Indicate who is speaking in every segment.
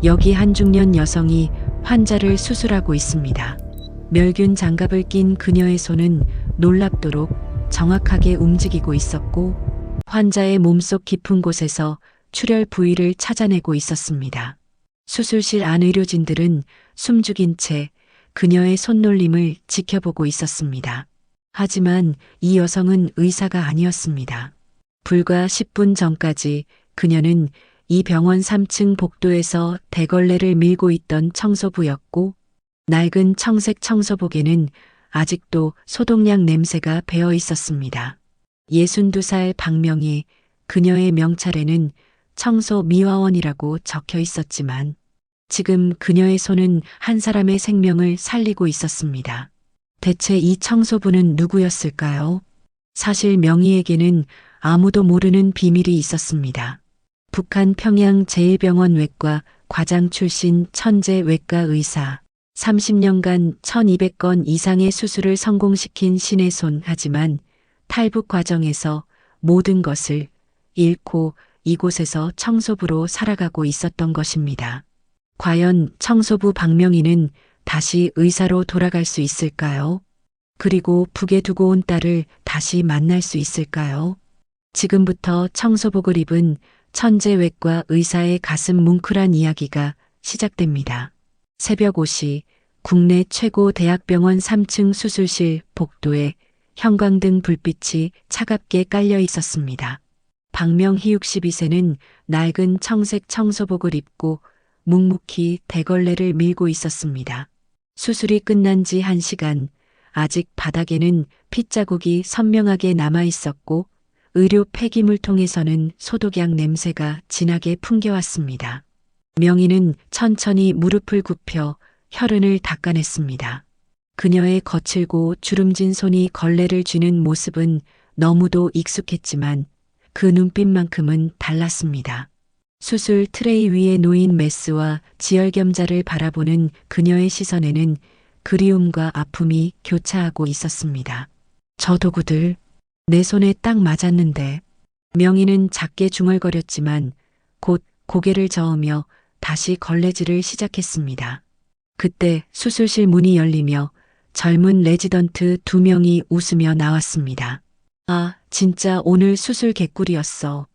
Speaker 1: 여기 한 중년 여성이 환자를 수술하고 있습니다. 멸균 장갑을 낀 그녀의 손은 놀랍도록 정확하게 움직이고 있었고 환자의 몸속 깊은 곳에서 출혈 부위를 찾아내고 있었습니다. 수술실 안 의료진들은 숨죽인 채 그녀의 손놀림을 지켜보고 있었습니다. 하지만 이 여성은 의사가 아니었습니다. 불과 10분 전까지 그녀는 이 병원 3층 복도에서 대걸레를 밀고 있던 청소부였고 낡은 청색 청소복에는 아직도 소독약 냄새가 배어 있었습니다. 62살 박명희, 그녀의 명찰에는 청소 미화원이라고 적혀 있었지만 지금 그녀의 손은 한 사람의 생명을 살리고 있었습니다. 대체 이 청소부는 누구였을까요? 사실 명희에게는 아무도 모르는 비밀이 있었습니다. 북한 평양 제1병원 외과 과장 출신 천재 외과 의사, 30년간 1200건 이상의 수술을 성공시킨 신의 손. 하지만 탈북 과정에서 모든 것을 잃고 이곳에서 청소부로 살아가고 있었던 것입니다. 과연 청소부 박명희는 다시 의사로 돌아갈 수 있을까요? 그리고 북에 두고 온 딸을 다시 만날 수 있을까요? 지금부터 청소복을 입은 천재 외과 의사의 가슴 뭉클한 이야기가 시작됩니다. 새벽 5시 국내 최고 대학병원 3층 수술실 복도에 형광등 불빛이 차갑게 깔려 있었습니다. 박명희 62세는 낡은 청색 청소복을 입고 묵묵히 대걸레를 밀고 있었습니다. 수술이 끝난 지 1시간, 아직 바닥에는 핏자국이 선명하게 남아 있었고 의료 폐기물통에서는 소독약 냄새가 진하게 풍겨왔습니다. 명희는 천천히 무릎을 굽혀 혈흔을 닦아냈습니다. 그녀의 거칠고 주름진 손이 걸레를 쥐는 모습은 너무도 익숙했지만 그 눈빛만큼은 달랐습니다. 수술 트레이 위에 놓인 메스와 지혈겸자를 바라보는 그녀의 시선에는 그리움과 아픔이 교차하고 있었습니다. 저 도구들, 내 손에 딱 맞았는데. 명희는 작게 중얼거렸지만 곧 고개를 저으며 다시 걸레질을 시작했습니다. 그때 수술실 문이 열리며 젊은 레지던트 2명이 웃으며 나왔습니다. 아, 진짜 오늘 수술 개꿀이었어.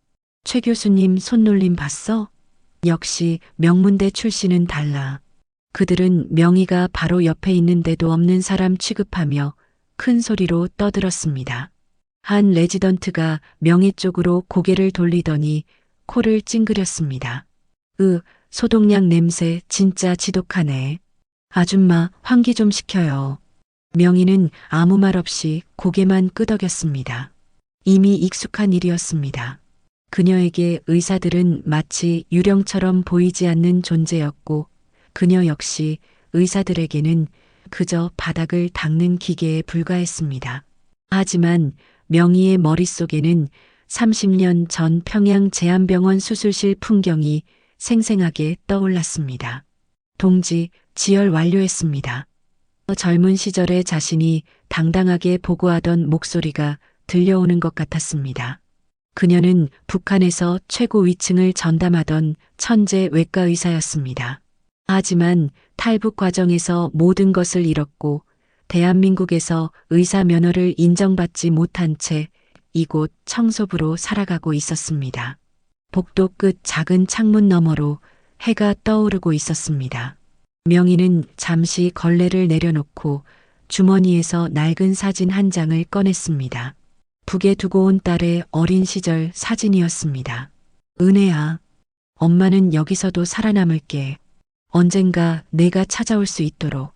Speaker 1: 최 교수님 손놀림 봤어? 역시 명문대 출신은 달라. 그들은 명희가 바로 옆에 있는데도 없는 사람 취급하며 큰 소리로 떠들었습니다. 한 레지던트가 명희 쪽으로 고개를 돌리더니 코를 찡그렸습니다. 소독약 냄새 진짜 지독하네. 아줌마, 환기 좀 시켜요. 명희는 아무 말 없이 고개만 끄덕였습니다. 이미 익숙한 일이었습니다. 그녀에게 의사들은 마치 유령처럼 보이지 않는 존재였고 그녀 역시 의사들에게는 그저 바닥을 닦는 기계에 불과했습니다. 하지만 명희의 머릿속에는 30년 전 평양 제안병원 수술실 풍경이 생생하게 떠올랐습니다. 동지, 지혈 완료했습니다. 젊은 시절의 자신이 당당하게 보고하던 목소리가 들려오는 것 같았습니다. 그녀는 북한에서 최고 위층을 전담하던 천재 외과 의사였습니다. 하지만 탈북 과정에서 모든 것을 잃었고 대한민국에서 의사 면허를 인정받지 못한 채 이곳 청소부로 살아가고 있었습니다. 복도 끝 작은 창문 너머로 해가 떠오르고 있었습니다. 명희는 잠시 걸레를 내려놓고 주머니에서 낡은 사진 한 장을 꺼냈습니다. 북에 두고 온 딸의 어린 시절 사진이었습니다. 은혜야, 엄마는 여기서도 살아남을게. 언젠가 내가 찾아올 수 있도록.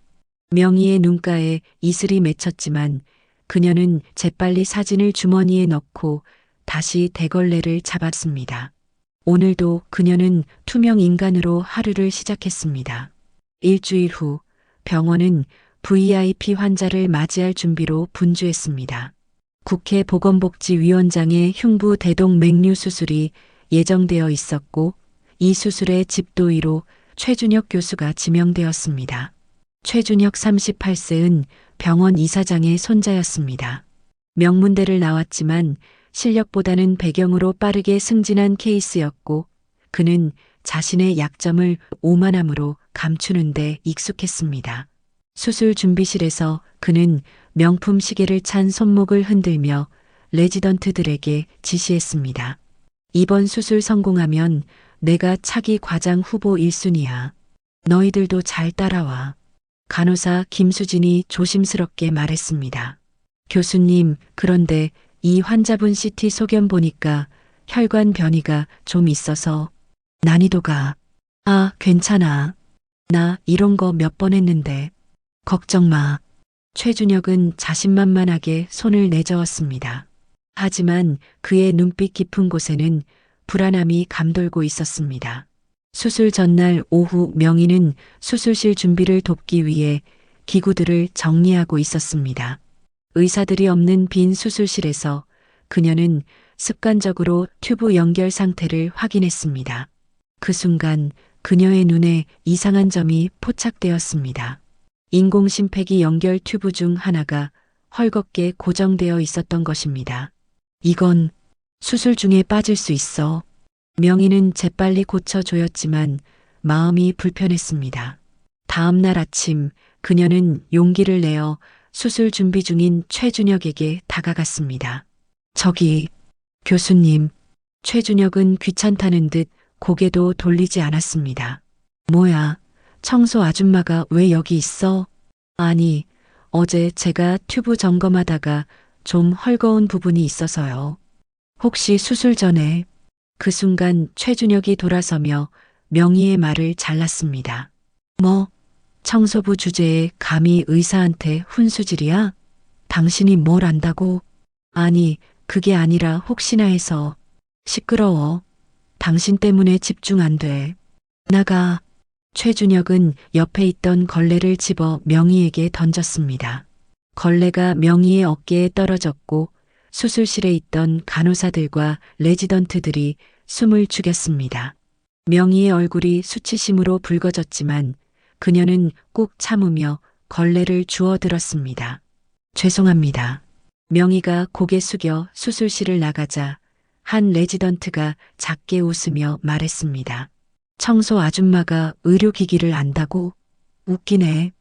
Speaker 1: 명희의 눈가에 이슬이 맺혔지만 그녀는 재빨리 사진을 주머니에 넣고 다시 대걸레를 잡았습니다. 오늘도 그녀는 투명 인간으로 하루를 시작했습니다. 일주일 후 병원은 VIP 환자를 맞이할 준비로 분주했습니다. 국회 보건복지위원장의 흉부 대동 맥류 수술이 예정되어 있었고 이 수술의 집도의로 최준혁 교수가 지명되었습니다. 최준혁 38세은 병원 이사장의 손자였습니다. 명문대를 나왔지만 실력보다는 배경으로 빠르게 승진한 케이스였고 그는 자신의 약점을 오만함으로 감추는데 익숙했습니다. 수술 준비실에서 그는 명품 시계를 찬 손목을 흔들며 레지던트들에게 지시했습니다. 이번 수술 성공하면 내가 차기 과장 후보 1순위야. 너희들도 잘 따라와. 간호사 김수진이 조심스럽게 말했습니다. 교수님, 그런데 이 환자분 CT 소견 보니까 혈관 변이가 좀 있어서 난이도가. 괜찮아. 나 이런 거 몇 번 했는데. 걱정 마. 최준혁은 자신만만하게 손을 내저었습니다. 하지만 그의 눈빛 깊은 곳에는 불안함이 감돌고 있었습니다. 수술 전날 오후 명희는 수술실 준비를 돕기 위해 기구들을 정리하고 있었습니다. 의사들이 없는 빈 수술실에서 그녀는 습관적으로 튜브 연결 상태를 확인했습니다. 그 순간 그녀의 눈에 이상한 점이 포착되었습니다. 인공심폐기 연결 튜브 중 하나가 헐겁게 고정되어 있었던 것입니다. 이건 수술 중에 빠질 수 있어. 명희는 재빨리 고쳐줘였지만 마음이 불편했습니다. 다음 날 아침 그녀는 용기를 내어 수술 준비 중인 최준혁에게 다가갔습니다. 저기, 교수님. 최준혁은 귀찮다는 듯 고개도 돌리지 않았습니다. 뭐야, 청소 아줌마가 왜 여기 있어? 아니, 어제 제가 튜브 점검하다가 좀 헐거운 부분이 있어서요. 혹시 수술 전에? 그 순간 최준혁이 돌아서며 명희의 말을 잘랐습니다. 뭐, 청소부 주제에 감히 의사한테 훈수질이야? 당신이 뭘 안다고? 아니, 그게 아니라 혹시나 해서. 시끄러워. 당신 때문에 집중 안 돼. 나가. 최준혁은 옆에 있던 걸레를 집어 명희에게 던졌습니다. 걸레가 명희의 어깨에 떨어졌고 수술실에 있던 간호사들과 레지던트들이 숨을 죽였습니다. 명희의 얼굴이 수치심으로 붉어졌지만 그녀는 꾹 참으며 걸레를 주워들었습니다. 죄송합니다. 명희가 고개 숙여 수술실을 나가자 한 레지던트가 작게 웃으며 말했습니다. 청소 아줌마가 의료기기를 안다고? 웃기네.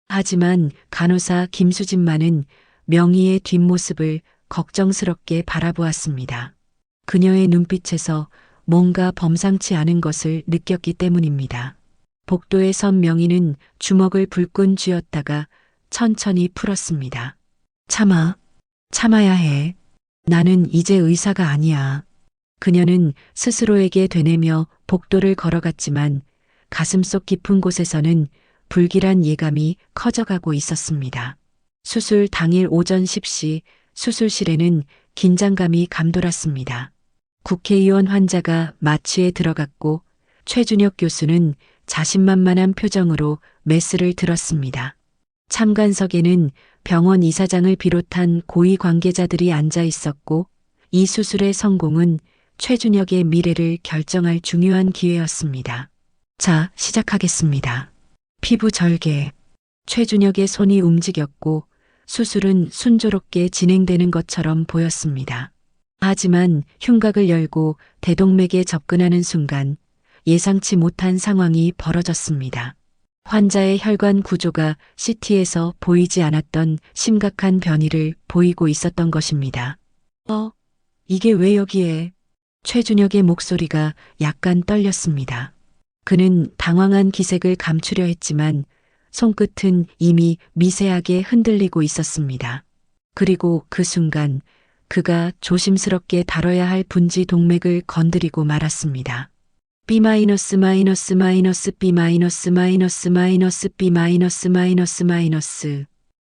Speaker 1: 하지만 간호사 김수진만은 명희의 뒷모습을 걱정스럽게 바라보았습니다. 그녀의 눈빛에서 뭔가 범상치 않은 것을 느꼈기 때문입니다. 복도에 선 명희는 주먹을 불끈 쥐었다가 천천히 풀었습니다. 참아야 해. 나는 이제 의사가 아니야. 그녀는 스스로에게 되뇌며 복도를 걸어갔지만 가슴속 깊은 곳에서는 불길한 예감이 커져가고 있었습니다. 수술 당일 오전 10시 수술실에는 긴장감이 감돌았습니다. 국회의원 환자가 마취에 들어갔고 최준혁 교수는 자신만만한 표정으로 메스를 들었습니다. 참관석에는 병원 이사장을 비롯한 고위 관계자들이 앉아 있었고 이 수술의 성공은 최준혁의 미래를 결정할 중요한 기회였습니다. 자, 시작하겠습니다. 피부 절개. 최준혁의 손이 움직였고 수술은 순조롭게 진행되는 것처럼 보였습니다. 하지만 흉곽을 열고 대동맥에 접근하는 순간 예상치 못한 상황이 벌어졌습니다. 환자의 혈관 구조가 CT에서 보이지 않았던 심각한 변이를 보이고 있었던 것입니다. 이게 왜 여기에? 최준혁의 목소리가 약간 떨렸습니다. 그는 당황한 기색을 감추려 했지만 손끝은 이미 미세하게 흔들리고 있었습니다. 그리고 그 순간 그가 조심스럽게 다뤄야 할 분지 동맥을 건드리고 말았습니다. B-, B-, B-.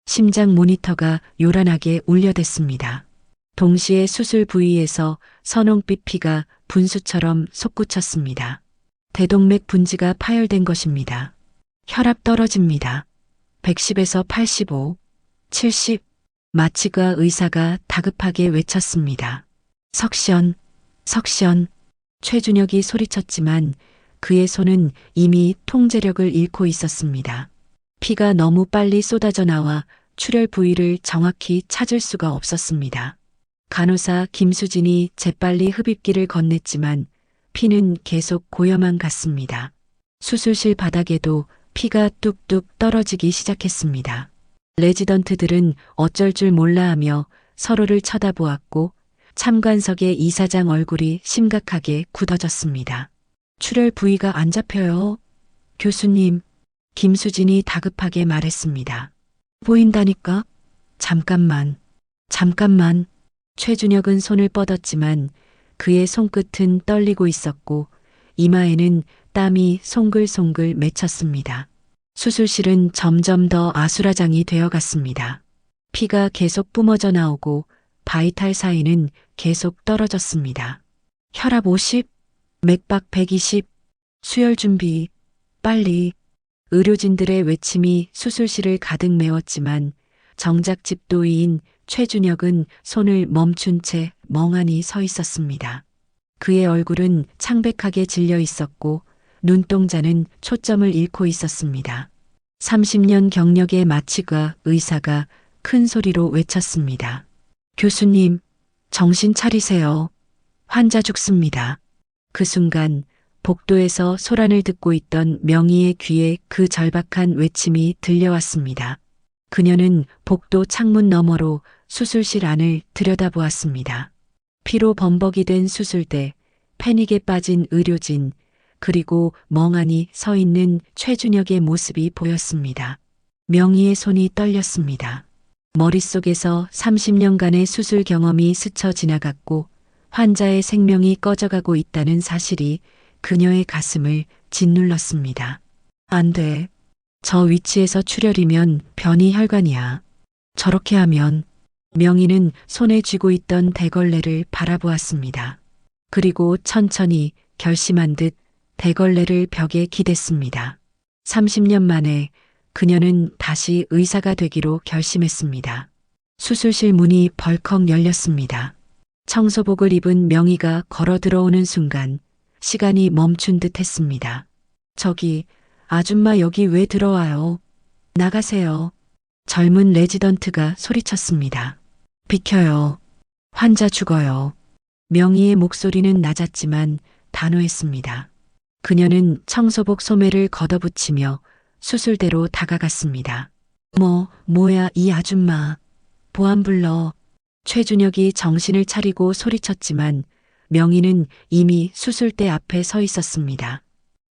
Speaker 1: 심장 모니터가 요란하게 울려댔습니다. 동시에 수술 부위에서 선홍빛 피가 분수처럼 솟구쳤습니다. 대동맥 분지가 파열된 것입니다. 혈압 떨어집니다. 110에서 85, 70. 마취과 의사가 다급하게 외쳤습니다. 석션. 최준혁이 소리쳤지만 그의 손은 이미 통제력을 잃고 있었습니다. 피가 너무 빨리 쏟아져 나와 출혈 부위를 정확히 찾을 수가 없었습니다. 간호사 김수진이 재빨리 흡입기를 건넸지만 피는 계속 고여만 갔습니다. 수술실 바닥에도 피가 뚝뚝 떨어지기 시작했습니다. 레지던트들은 어쩔 줄 몰라 하며 서로를 쳐다보았고 참관석의 이사장 얼굴이 심각하게 굳어졌습니다. 출혈 부위가 안 잡혀요. 교수님, 김수진이 다급하게 말했습니다. 보인다니까? 잠깐만. 최준혁은 손을 뻗었지만 그의 손끝은 떨리고 있었고 이마에는 땀이 송글송글 맺혔습니다. 수술실은 점점 더 아수라장이 되어갔습니다. 피가 계속 뿜어져 나오고 바이탈 사인은 계속 떨어졌습니다. 혈압 50, 맥박 120, 수혈 준비, 빨리. 의료진들의 외침이 수술실을 가득 메웠지만 정작 집도의인 최준혁은 손을 멈춘 채 멍하니 서 있었습니다. 그의 얼굴은 창백하게 질려 있었고 눈동자는 초점을 잃고 있었습니다. 30년 경력의 마취가 의사가 큰 소리로 외쳤습니다. 교수님, 정신 차리세요. 환자 죽습니다. 그 순간 복도에서 소란을 듣고 있던 명희의 귀에 그 절박한 외침이 들려왔습니다. 그녀는 복도 창문 너머로 수술실 안을 들여다보았습니다. 피로 범벅이 된 수술대, 패닉에 빠진 의료진, 그리고 멍하니 서 있는 최준혁의 모습이 보였습니다. 명희의 손이 떨렸습니다. 머릿속에서 30년간의 수술 경험이 스쳐 지나갔고 환자의 생명이 꺼져가고 있다는 사실이 그녀의 가슴을 짓눌렀습니다. 안 돼. 저 위치에서 출혈이면 변이 혈관이야. 저렇게 하면. 명희는 손에 쥐고 있던 대걸레를 바라보았습니다. 그리고 천천히 결심한 듯 대걸레를 벽에 기댔습니다. 30년 만에 그녀는 다시 의사가 되기로 결심했습니다. 수술실 문이 벌컥 열렸습니다. 청소복을 입은 명희가 걸어 들어오는 순간 시간이 멈춘 듯 했습니다. 저기, 아줌마 여기 왜 들어와요? 나가세요. 젊은 레지던트가 소리쳤습니다. 비켜요. 환자 죽어요. 명희의 목소리는 낮았지만 단호했습니다. 그녀는 청소복 소매를 걷어붙이며 수술대로 다가갔습니다. 뭐야 이 아줌마. 보안 불러. 최준혁이 정신을 차리고 소리쳤지만 명희는 이미 수술대 앞에 서 있었습니다.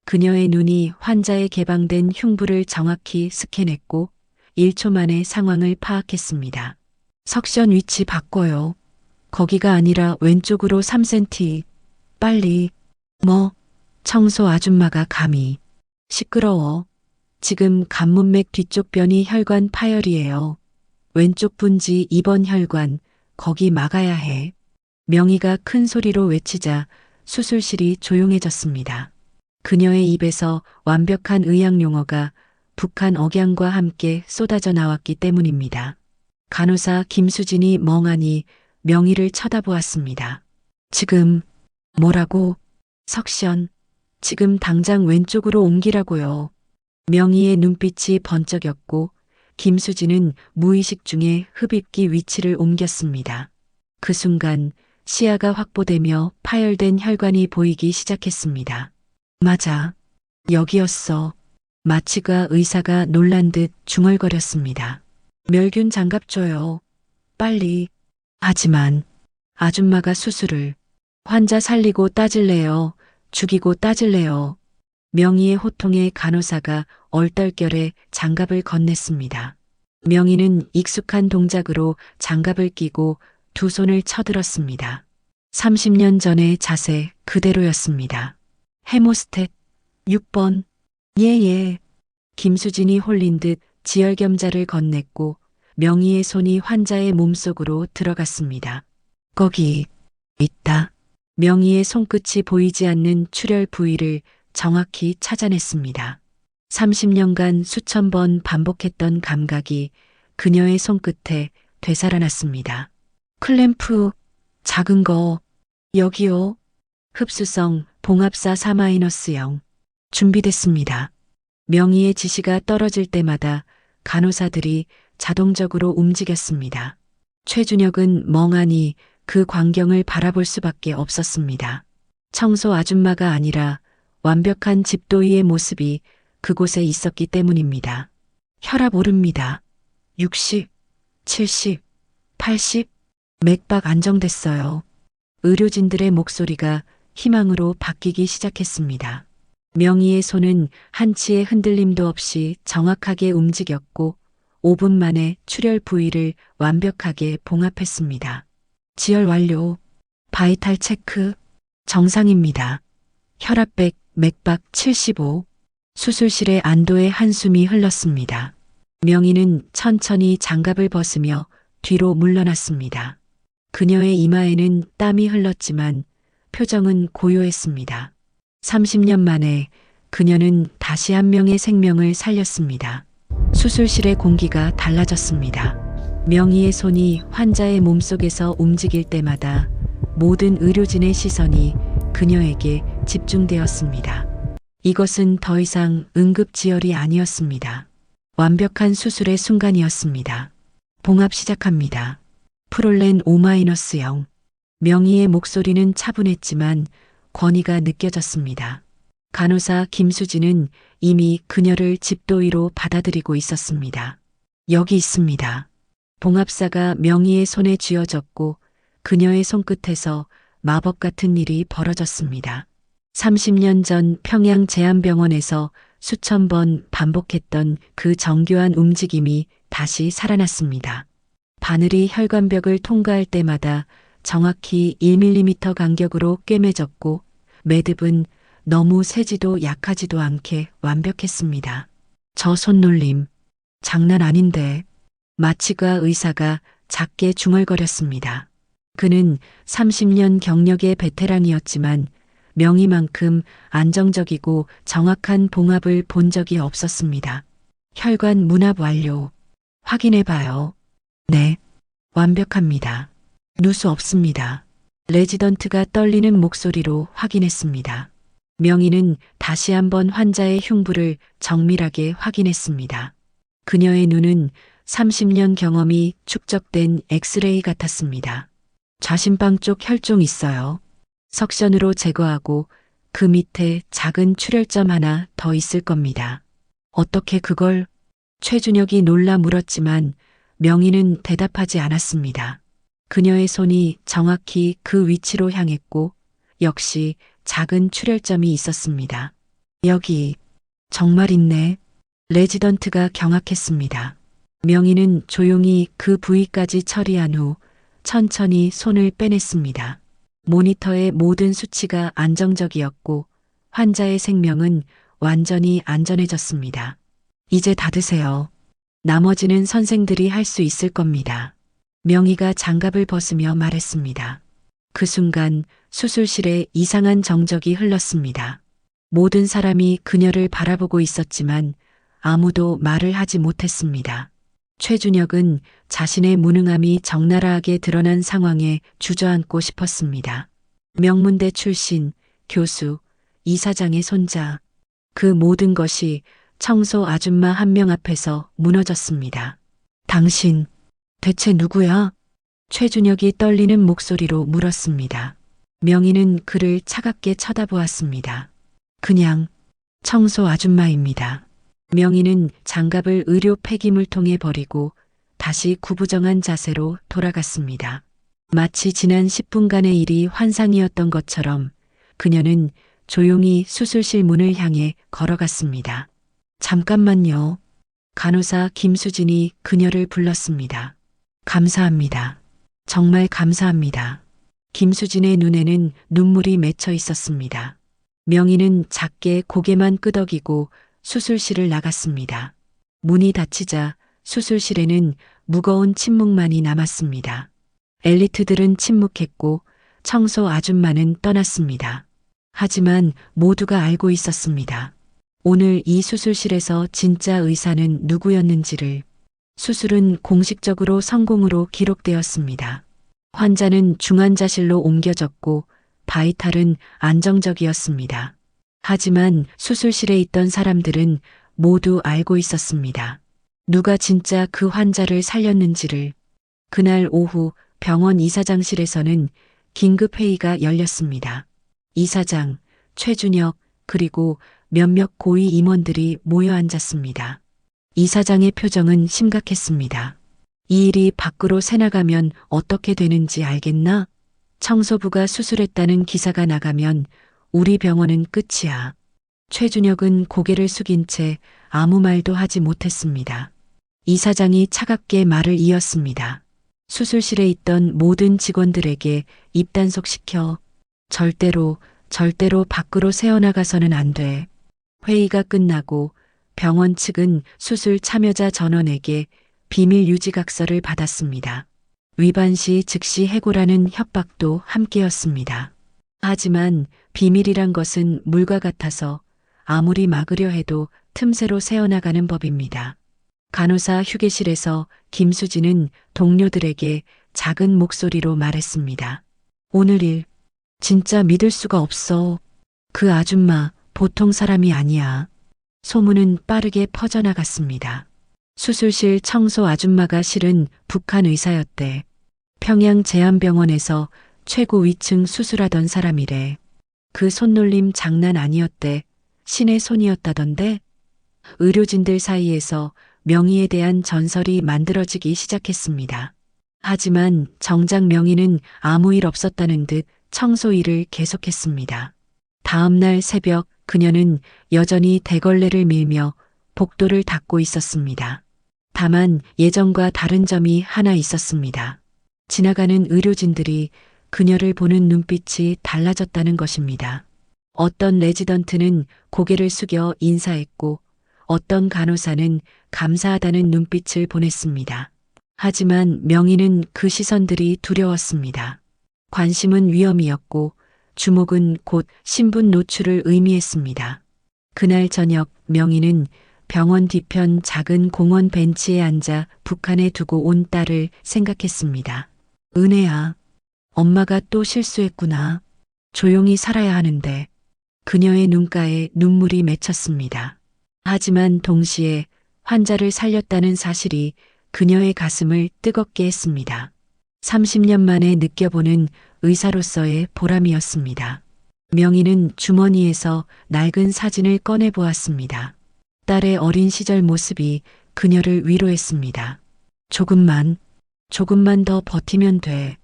Speaker 1: 그녀의 눈이 환자의 개방된 흉부를 정확히 스캔했고 1초 만에 상황을 파악했습니다. 석션 위치 바꿔요. 거기가 아니라 왼쪽으로 3cm. 빨리. 청소 아줌마가 감히. 시끄러워. 지금 관문맥 뒤쪽 변이 혈관 파열이에요. 왼쪽 분지 2번 혈관, 거기 막아야 해. 명희가 큰 소리로 외치자 수술실이 조용해졌습니다. 그녀의 입에서 완벽한 의학 용어가 북한 억양과 함께 쏟아져 나왔기 때문입니다. 간호사 김수진이 멍하니 명희를 쳐다보았습니다. 지금 뭐라고? 석션. 지금 당장 왼쪽으로 옮기라고요. 명희의 눈빛이 번쩍였고 김수진은 무의식 중에 흡입기 위치를 옮겼습니다. 그 순간 시야가 확보되며 파열된 혈관이 보이기 시작했습니다. 맞아. 여기였어. 마취가 의사가 놀란 듯 중얼거렸습니다. 멸균 장갑 줘요. 빨리. 하지만 아줌마가 수술을. 환자 살리고 따질래요. 죽이고 따질래요. 명희의 호통에 간호사가 얼떨결에 장갑을 건넸습니다. 명희는 익숙한 동작으로 장갑을 끼고 두 손을 쳐들었습니다. 30년 전의 자세 그대로였습니다. 헤모스탯 6번. 예. 김수진이 홀린 듯 지혈겸자를 건넸고 명희의 손이 환자의 몸속으로 들어갔습니다. 거기 있다. 명희의 손끝이 보이지 않는 출혈 부위를 정확히 찾아냈습니다. 30년간 수천 번 반복했던 감각이 그녀의 손끝에 되살아났습니다. 클램프, 작은 거, 여기요. 흡수성 봉합사 4-0. 준비됐습니다. 명희의 지시가 떨어질 때마다 간호사들이 자동적으로 움직였습니다. 최준혁은 멍하니 그 광경을 바라볼 수밖에 없었습니다. 청소 아줌마가 아니라 완벽한 집도이의 모습이 그곳에 있었기 때문입니다. 혈압 오릅니다. 60, 70, 80, 맥박 안정됐어요. 의료진들의 목소리가 희망으로 바뀌기 시작했습니다. 명희의 손은 한치의 흔들림도 없이 정확하게 움직였고 5분 만에 출혈 부위를 완벽하게 봉합했습니다. 지혈 완료. 바이탈 체크. 정상입니다. 혈압 100, 맥박 75. 수술실에 안도의 한숨이 흘렀습니다. 명희는 천천히 장갑을 벗으며 뒤로 물러났습니다. 그녀의 이마에는 땀이 흘렀지만 표정은 고요했습니다. 30년 만에 그녀는 다시 한 명의 생명을 살렸습니다. 수술실의 공기가 달라졌습니다. 명희의 손이 환자의 몸속에서 움직일 때마다 모든 의료진의 시선이 그녀에게 집중되었습니다. 이것은 더 이상 응급지혈이 아니었습니다. 완벽한 수술의 순간이었습니다. 봉합 시작합니다. 프롤렌 O-0. 명희의 목소리는 차분했지만 권위가 느껴졌습니다. 간호사 김수진은 이미 그녀를 집도의로 받아들이고 있었습니다. 여기 있습니다. 봉합사가 명희의 손에 쥐어졌고 그녀의 손끝에서 마법 같은 일이 벌어졌습니다. 30년 전 평양 제안병원에서 수천 번 반복했던 그 정교한 움직임이 다시 살아났습니다. 바늘이 혈관벽을 통과할 때마다 정확히 1mm 간격으로 꿰매졌고 매듭은 너무 세지도 약하지도 않게 완벽했습니다. 저 손놀림 장난 아닌데. 마취과 의사가 작게 중얼거렸습니다. 그는 30년 경력의 베테랑이었지만 명희만큼 안정적이고 정확한 봉합을 본 적이 없었습니다. 혈관 문합 완료. 확인해봐요. 네. 완벽합니다. 누수 없습니다. 레지던트가 떨리는 목소리로 확인했습니다. 명희는 다시 한번 환자의 흉부를 정밀하게 확인했습니다. 그녀의 눈은 30년 경험이 축적된 엑스레이 같았습니다. 좌심방 쪽 혈종 있어요. 석션으로 제거하고 그 밑에 작은 출혈점 하나 더 있을 겁니다. 어떻게 그걸? 최준혁이 놀라 물었지만 명희는 대답하지 않았습니다. 그녀의 손이 정확히 그 위치로 향했고 역시 작은 출혈점이 있었습니다. 여기 정말 있네. 레지던트가 경악했습니다. 명희는 조용히 그 부위까지 처리한 후 천천히 손을 빼냈습니다. 모니터의 모든 수치가 안정적이었고 환자의 생명은 완전히 안전해졌습니다. 이제 닫으세요. 나머지는 선생들이 할 수 있을 겁니다. 명희가 장갑을 벗으며 말했습니다. 그 순간 수술실에 이상한 정적이 흘렀습니다. 모든 사람이 그녀를 바라보고 있었지만 아무도 말을 하지 못했습니다. 최준혁은 자신의 무능함이 적나라하게 드러난 상황에 주저앉고 싶었습니다. 명문대 출신, 교수, 이사장의 손자. 그 모든 것이 청소 아줌마 한 명 앞에서 무너졌습니다. 당신, 대체 누구야? 최준혁이 떨리는 목소리로 물었습니다. 명희는 그를 차갑게 쳐다보았습니다. 그냥 청소 아줌마입니다. 명희는 장갑을 의료 폐기물통에 버리고 다시 구부정한 자세로 돌아갔습니다. 마치 지난 10분간의 일이 환상이었던 것처럼 그녀는 조용히 수술실 문을 향해 걸어갔습니다. 잠깐만요. 간호사 김수진이 그녀를 불렀습니다. 감사합니다. 정말 감사합니다. 김수진의 눈에는 눈물이 맺혀 있었습니다. 명희는 작게 고개만 끄덕이고 수술실을 나갔습니다. 문이 닫히자 수술실에는 무거운 침묵만이 남았습니다. 엘리트들은 침묵했고 청소 아줌마는 떠났습니다. 하지만 모두가 알고 있었습니다. 오늘 이 수술실에서 진짜 의사는 누구였는지를. 수술은 공식적으로 성공으로 기록되었습니다. 환자는 중환자실로 옮겨졌고 바이탈은 안정적이었습니다. 하지만 수술실에 있던 사람들은 모두 알고 있었습니다. 누가 진짜 그 환자를 살렸는지를. 그날 오후 병원 이사장실에서는 긴급회의가 열렸습니다. 이사장, 최준혁, 그리고 몇몇 고위 임원들이 모여 앉았습니다. 이사장의 표정은 심각했습니다. 이 일이 밖으로 새나가면 어떻게 되는지 알겠나? 청소부가 수술했다는 기사가 나가면 우리 병원은 끝이야. 최준혁은 고개를 숙인 채 아무 말도 하지 못했습니다. 이사장이 차갑게 말을 이었습니다. 수술실에 있던 모든 직원들에게 입단속시켜. 절대로 밖으로 새어나가서는 안 돼. 회의가 끝나고 병원 측은 수술 참여자 전원에게 비밀 유지각서를 받았습니다. 위반 시 즉시 해고라는 협박도 함께였습니다. 하지만 비밀이란 것은 물과 같아서 아무리 막으려 해도 틈새로 새어나가는 법입니다. 간호사 휴게실에서 김수진은 동료들에게 작은 목소리로 말했습니다. 오늘 일 진짜 믿을 수가 없어. 그 아줌마 보통 사람이 아니야. 소문은 빠르게 퍼져나갔습니다. 수술실 청소 아줌마가 실은 북한 의사였대. 평양 제안병원에서 최고 위층 수술하던 사람이래. 그 손놀림 장난 아니었대. 신의 손이었다던데. 의료진들 사이에서 명의에 대한 전설이 만들어지기 시작했습니다. 하지만 정작 명의는 아무 일 없었다는 듯 청소 일을 계속했습니다. 다음 날 새벽 그녀는 여전히 대걸레를 밀며 복도를 닦고 있었습니다. 다만 예전과 다른 점이 하나 있었습니다. 지나가는 의료진들이 그녀를 보는 눈빛이 달라졌다는 것입니다. 어떤 레지던트는 고개를 숙여 인사했고 어떤 간호사는 감사하다는 눈빛을 보냈습니다. 하지만 명희는 그 시선들이 두려웠습니다. 관심은 위험이었고 주목은 곧 신분 노출을 의미했습니다. 그날 저녁 명희는 병원 뒤편 작은 공원 벤치에 앉아 북한에 두고 온 딸을 생각했습니다. 은혜야, 엄마가 또 실수했구나. 조용히 살아야 하는데. 그녀의 눈가에 눈물이 맺혔습니다. 하지만 동시에 환자를 살렸다는 사실이 그녀의 가슴을 뜨겁게 했습니다. 30년 만에 느껴보는 의사로서의 보람이었습니다. 명희는 주머니에서 낡은 사진을 꺼내 보았습니다. 딸의 어린 시절 모습이 그녀를 위로했습니다. 조금만 더 버티면 돼.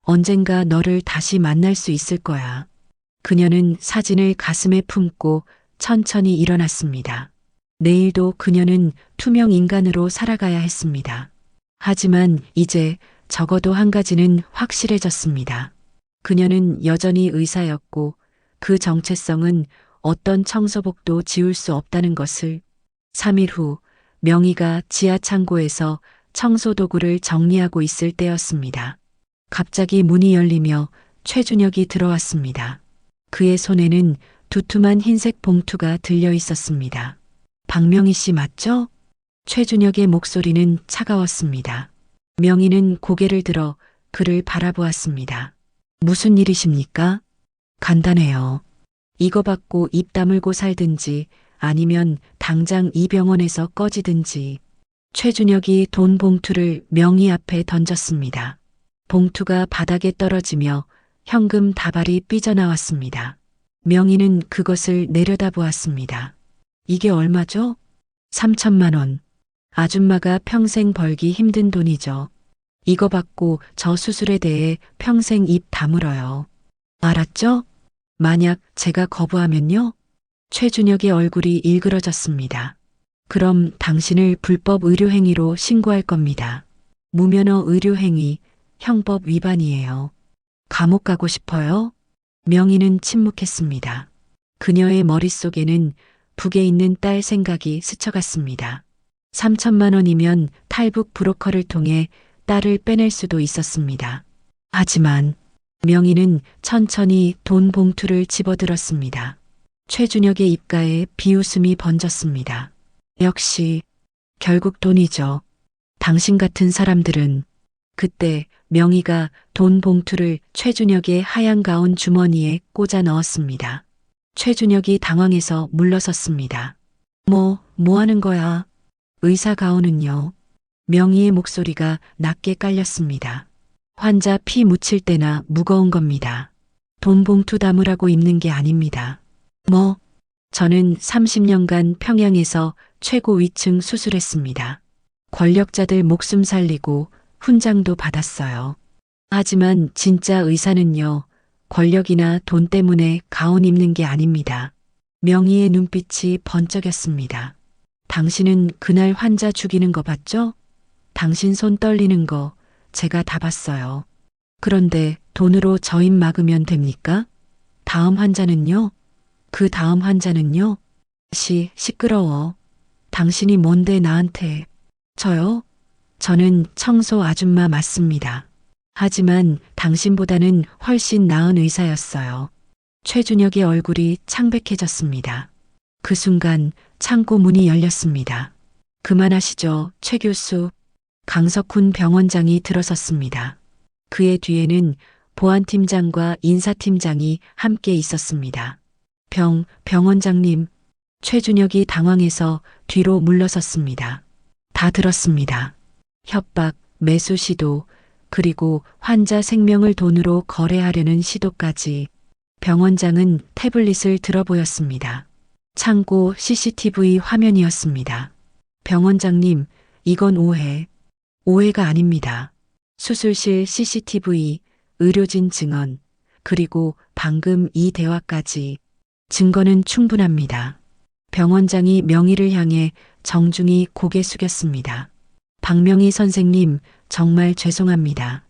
Speaker 1: 언젠가 너를 다시 만날 수 있을 거야. 그녀는 사진을 가슴에 품고 천천히 일어났습니다. 내일도 그녀는 투명 인간으로 살아가야 했습니다. 하지만 이제 적어도 한 가지는 확실해졌습니다. 그녀는 여전히 의사였고 그 정체성은 어떤 청소복도 지울 수 없다는 것을. 3일 후 명희가 지하 창고에서 청소도구를 정리하고 있을 때였습니다. 갑자기 문이 열리며 최준혁이 들어왔습니다. 그의 손에는 두툼한 흰색 봉투가 들려 있었습니다. 박명희 씨 맞죠? 최준혁의 목소리는 차가웠습니다. 명희는 고개를 들어 그를 바라보았습니다. 무슨 일이십니까? 간단해요. 이거 받고 입 다물고 살든지 아니면 당장 이 병원에서 꺼지든지. 최준혁이 돈 봉투를 명희 앞에 던졌습니다. 봉투가 바닥에 떨어지며 현금 다발이 삐져나왔습니다. 명희는 그것을 내려다보았습니다. 이게 얼마죠? 3천만 원. 아줌마가 평생 벌기 힘든 돈이죠. 이거 받고 저 수술에 대해 평생 입 다물어요. 알았죠? 만약 제가 거부하면요? 최준혁의 얼굴이 일그러졌습니다. 그럼 당신을 불법 의료행위로 신고할 겁니다. 무면허 의료행위, 형법 위반이에요. 감옥 가고 싶어요? 명희는 침묵했습니다. 그녀의 머릿속에는 북에 있는 딸 생각이 스쳐갔습니다. 3천만 원이면 탈북 브로커를 통해 딸을 빼낼 수도 있었습니다. 하지만 명희는 천천히 돈 봉투를 집어들었습니다. 최준혁의 입가에 비웃음이 번졌습니다. 역시 결국 돈이죠. 당신 같은 사람들은. 그때 명희가 돈 봉투를 최준혁의 하얀 가운 주머니에 꽂아 넣었습니다. 최준혁이 당황해서 물러섰습니다. 뭐 하는 거야? 의사 가운은요? 명희의 목소리가 낮게 깔렸습니다. 환자 피 묻힐 때나 무거운 겁니다. 돈 봉투 담으라고 입는 게 아닙니다. 뭐, 저는 30년간 평양에서 최고 위층 수술했습니다. 권력자들 목숨 살리고 훈장도 받았어요. 하지만 진짜 의사는요, 권력이나 돈 때문에 가운 입는 게 아닙니다. 명희의 눈빛이 번쩍였습니다. 당신은 그날 환자 죽이는 거 봤죠? 당신 손 떨리는 거 제가 다 봤어요. 그런데 돈으로 저 입 막으면 됩니까? 다음 환자는요? 그 다음 환자는요? 시끄러워. 당신이 뭔데 나한테. 저요? 저는 청소 아줌마 맞습니다. 하지만 당신보다는 훨씬 나은 의사였어요. 최준혁의 얼굴이 창백해졌습니다. 그 순간 창고 문이 열렸습니다. 그만하시죠, 최 교수. 강석훈 병원장이 들어섰습니다. 그의 뒤에는 보안팀장과 인사팀장이 함께 있었습니다. 병원장님. 최준혁이 당황해서 뒤로 물러섰습니다. 다 들었습니다. 협박, 매수 시도, 그리고 환자 생명을 돈으로 거래하려는 시도까지. 병원장은 태블릿을 들어보였습니다. 창고 CCTV 화면이었습니다. 병원장님, 이건 오해가 아닙니다. 수술실 CCTV, 의료진 증언, 그리고 방금 이 대화까지. 증거는 충분합니다. 병원장이 명희를 향해 정중히 고개 숙였습니다. 박명희 선생님, 정말 죄송합니다.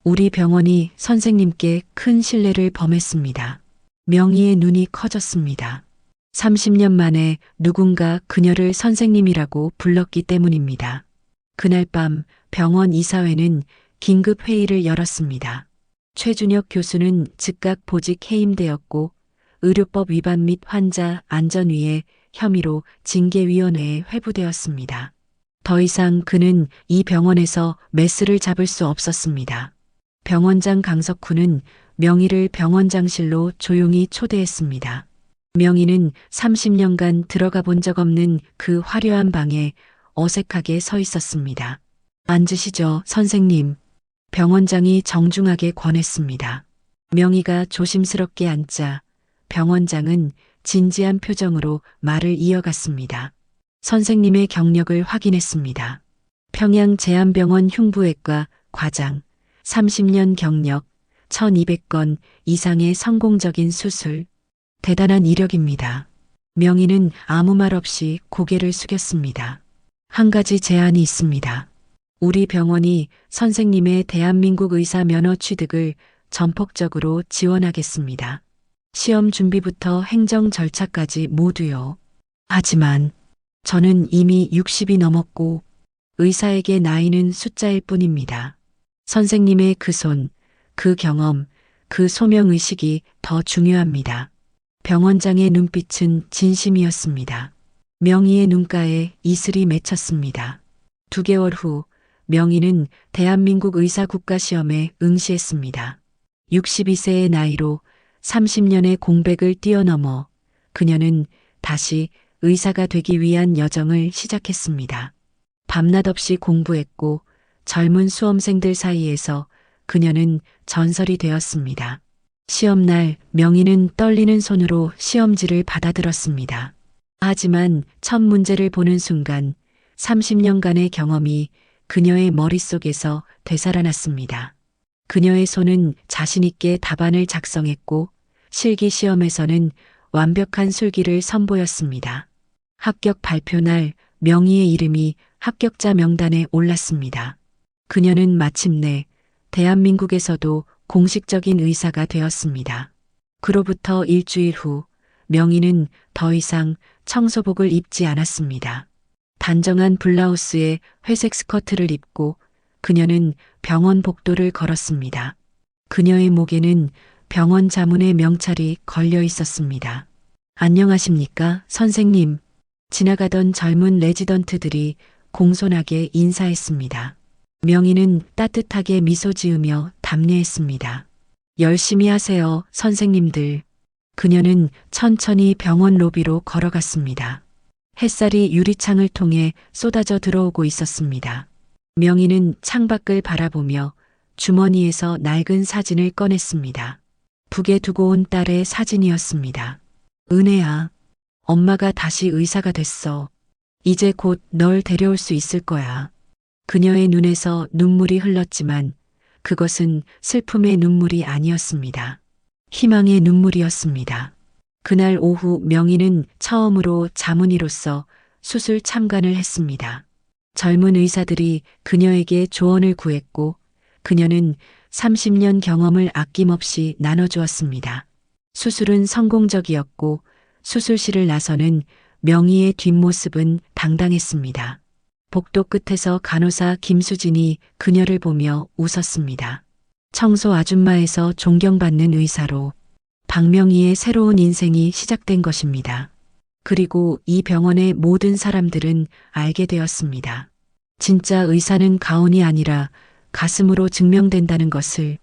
Speaker 1: 우리 병원이 선생님께 큰 신뢰를 범했습니다. 명희의 눈이 커졌습니다. 30년 만에 누군가 그녀를 선생님이라고 불렀기 때문입니다. 그날 밤 병원 이사회는 긴급 회의를 열었습니다. 최준혁 교수는 즉각 보직 해임되었고 의료법 위반 및 환자 안전위해 혐의로 징계위원회에 회부되었습니다. 더 이상 그는 이 병원에서 메스를 잡을 수 없었습니다. 병원장 강석훈은 명희를 병원장실로 조용히 초대했습니다. 명희는 30년간 들어가 본 적 없는 그 화려한 방에 어색하게 서 있었습니다. 앉으시죠, 선생님. 병원장이 정중하게 권했습니다. 명희가 조심스럽게 앉자 병원장은 진지한 표정으로 말을 이어갔습니다. 선생님의 경력을 확인했습니다. 평양제한병원 흉부외과 과장, 30년 경력, 1200건 이상의 성공적인 수술. 대단한 이력입니다. 명희는 아무 말 없이 고개를 숙였습니다. 한 가지 제안이 있습니다. 우리 병원이 선생님의 대한민국 의사 면허 취득을 전폭적으로 지원하겠습니다. 시험 준비부터 행정 절차까지 모두요. 하지만 저는 이미 60이 넘었고 의사에게 나이는 숫자일 뿐입니다. 선생님의 그 손, 그 경험, 그 소명의식이 더 중요합니다. 병원장의 눈빛은 진심이었습니다. 명희의 눈가에 이슬이 맺혔습니다. 2개월 후 명희는 대한민국 의사국가시험에 응시했습니다. 62세의 나이로 30년의 공백을 뛰어넘어 그녀는 다시 의사가 되기 위한 여정을 시작했습니다. 밤낮 없이 공부했고 젊은 수험생들 사이에서 그녀는 전설이 되었습니다. 시험날 명희는 떨리는 손으로 시험지를 받아들었습니다. 하지만 첫 문제를 보는 순간 30년간의 경험이 그녀의 머릿속에서 되살아났습니다. 그녀의 손은 자신있게 답안을 작성했고 실기 시험에서는 완벽한 술기를 선보였습니다. 합격 발표날 명희의 이름이 합격자 명단에 올랐습니다. 그녀는 마침내 대한민국에서도 공식적인 의사가 되었습니다. 그로부터 일주일 후 명희는 더 이상 청소복을 입지 않았습니다. 단정한 블라우스에 회색 스커트를 입고 그녀는 병원 복도를 걸었습니다. 그녀의 목에는 병원 자문의 명찰이 걸려 있었습니다. 안녕하십니까, 선생님. 지나가던 젊은 레지던트들이 공손하게 인사했습니다. 명희는 따뜻하게 미소 지으며 답례했습니다. 열심히 하세요, 선생님들. 그녀는 천천히 병원 로비로 걸어갔습니다. 햇살이 유리창을 통해 쏟아져 들어오고 있었습니다. 명희는 창밖을 바라보며 주머니에서 낡은 사진을 꺼냈습니다. 북에 두고 온 딸의 사진이었습니다. 은혜야, 엄마가 다시 의사가 됐어. 이제 곧 널 데려올 수 있을 거야. 그녀의 눈에서 눈물이 흘렀지만 그것은 슬픔의 눈물이 아니었습니다. 희망의 눈물이었습니다. 그날 오후 명희는 처음으로 자문의로서 수술 참관을 했습니다. 젊은 의사들이 그녀에게 조언을 구했고 그녀는 30년 경험을 아낌없이 나눠주었습니다. 수술은 성공적이었고 수술실을 나서는 명희의 뒷모습은 당당했습니다. 복도 끝에서 간호사 김수진이 그녀를 보며 웃었습니다. 청소 아줌마에서 존경받는 의사로 박명희의 새로운 인생이 시작된 것입니다. 그리고 이 병원의 모든 사람들은 알게 되었습니다. 진짜 의사는 가온이 아니라 가슴으로 증명된다는 것을